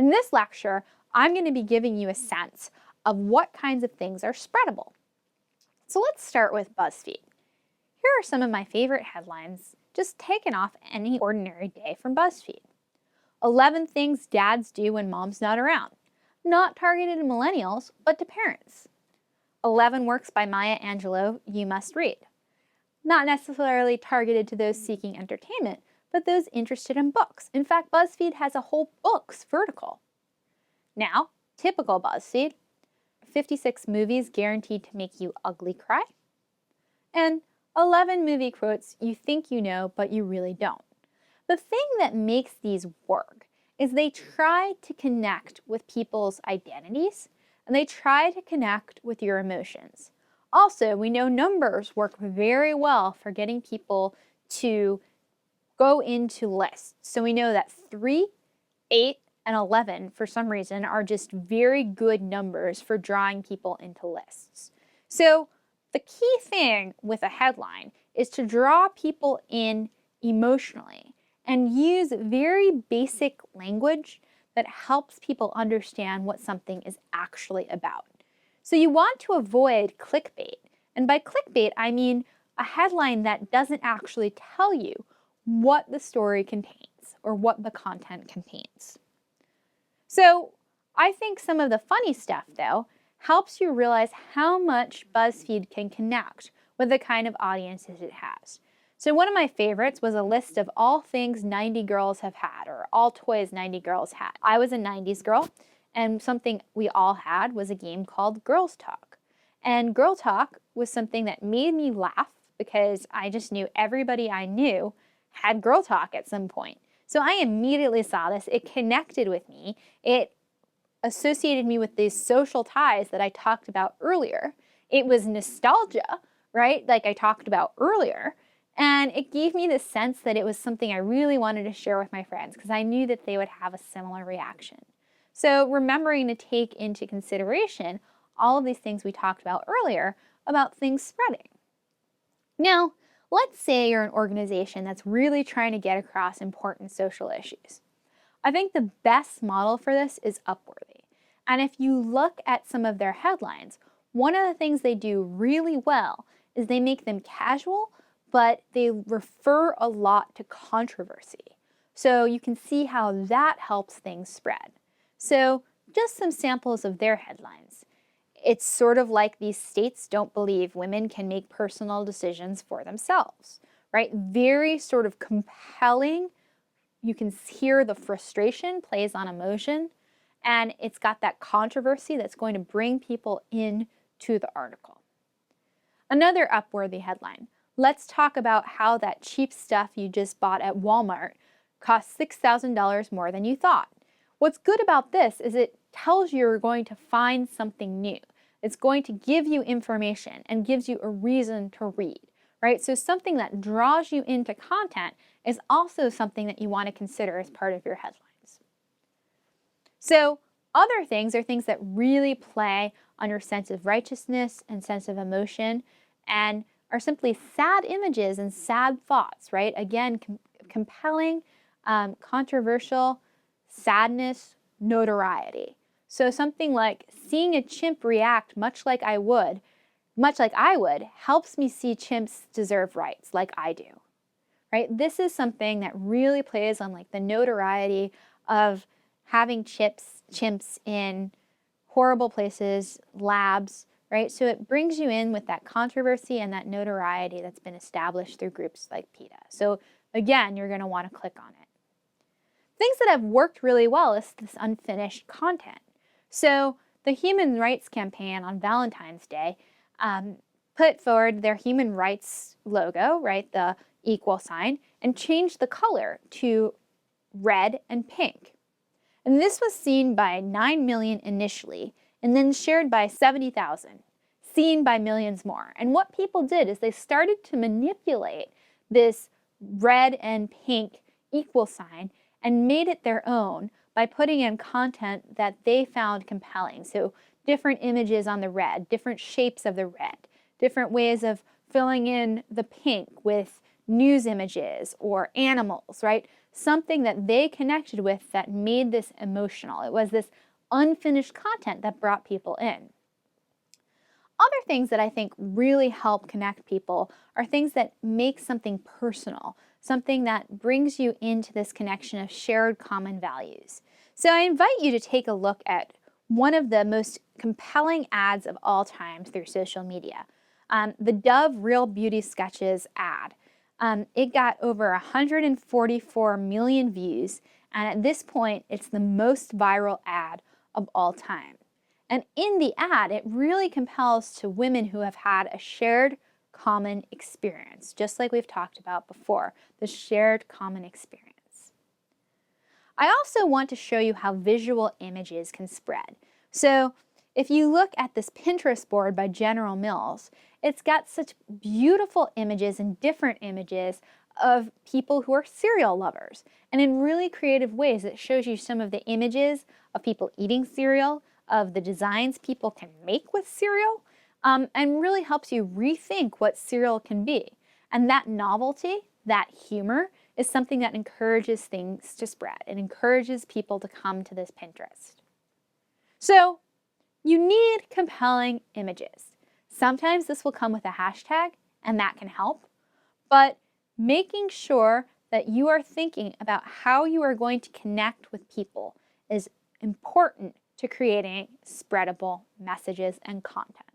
In this lecture, I'm going to be giving you a sense of what kinds of things are spreadable. So let's start with BuzzFeed. Here are some of my favorite headlines just taken off any ordinary day from BuzzFeed. 11 things dads do when mom's not around. Not targeted to millennials, but to parents. 11 works by Maya Angelou you must read. Not necessarily targeted to those seeking entertainment, but those interested in books. In fact, BuzzFeed has a whole books vertical. Now, typical BuzzFeed, 56 movies guaranteed to make you ugly cry, and 11 movie quotes you think you know, but you really don't. The thing that makes these work is they try to connect with people's identities, and they try to connect with your emotions. Also, we know numbers work very well for getting people to go into lists. So we know that 3, 8, and 11, for some reason, are just very good numbers for drawing people into lists. So the key thing with a headline is to draw people in emotionally and use very basic language that helps people understand what something is actually about. So you want to avoid clickbait. And by clickbait, I mean a headline that doesn't actually tell you what the story contains or what the content contains. So I think some of the funny stuff, though, helps you realize how much BuzzFeed can connect with the kind of audiences it has. So one of my favorites was a list of all things 90 girls have had, or all toys 90 girls had. I was a 90s girl, and something we all had was a game called Girls Talk. And Girl Talk was something that made me laugh because I just knew everybody I knew had Girl Talk at some point. So I immediately saw this. It connected with me. It associated me with these social ties that I talked about earlier. It was nostalgia, right? Like I talked about earlier. And it gave me this sense that it was something I really wanted to share with my friends because I knew that they would have a similar reaction. So remembering to take into consideration all of these things we talked about earlier about things spreading. Now, let's say you're an organization that's really trying to get across important social issues. I think the best model for this is Upworthy. And if you look at some of their headlines, one of the things they do really well is they make them casual, but they refer a lot to controversy. So you can see how that helps things spread. So just some samples of their headlines. It's sort of like these states don't believe women can make personal decisions for themselves, right? Very sort of compelling. You can hear the frustration plays on emotion, and it's got that controversy that's going to bring people into the article. Another Upworthy headline. Let's talk about how that cheap stuff you just bought at Walmart cost $6,000 more than you thought. What's good about this is it tells you you're going to find something new. It's going to give you information and gives you a reason to read, right? So something that draws you into content is also something that you want to consider as part of your headlines. So other things are things that really play on your sense of righteousness and sense of emotion and are simply sad images and sad thoughts, right? Again, compelling, controversial, sadness, notoriety. So something like seeing a chimp react much like I would, helps me see chimps deserve rights like I do, right? This is something that really plays on like the notoriety of having chimps in horrible places, labs, right? So it brings you in with that controversy and that notoriety that's been established through groups like PETA. So again, you're going to want to click on it. Things that have worked really well is this unfinished content. So the Human Rights Campaign on Valentine's Day put forward their human rights logo, right, the equal sign, and changed the color to red and pink. And this was seen by 9 million initially, and then shared by 70,000, seen by millions more. And what people did is they started to manipulate this red and pink equal sign and made it their own by putting in content that they found compelling. So different images on the red, different shapes of the red, different ways of filling in the pink with news images or animals, right? something that they connected with that made this emotional. It was this unfinished content that brought people in. Other things that I think really help connect people are things that make something personal, something that brings you into this connection of shared common values. So I invite you to take a look at one of the most compelling ads of all time through social media, the Dove Real Beauty Sketches ad. It got over 144 million views, and at this point, it's the most viral ad of all time. And in the ad, it really compels to women who have had a shared common experience, just like we've talked about before, the shared common experience. I also want to show you how visual images can spread. So if you look at this Pinterest board by General Mills, it's got such beautiful images and different images of people who are cereal lovers. And in really creative ways, it shows you some of the images of people eating cereal, of the designs people can make with cereal, and really helps you rethink what cereal can be. And that novelty, that humor, is something that encourages things to spread. It encourages people to come to this Pinterest. So you need compelling images. Sometimes this will come with a hashtag, and that can help, but making sure that you are thinking about how you are going to connect with people is important to creating spreadable messages and content.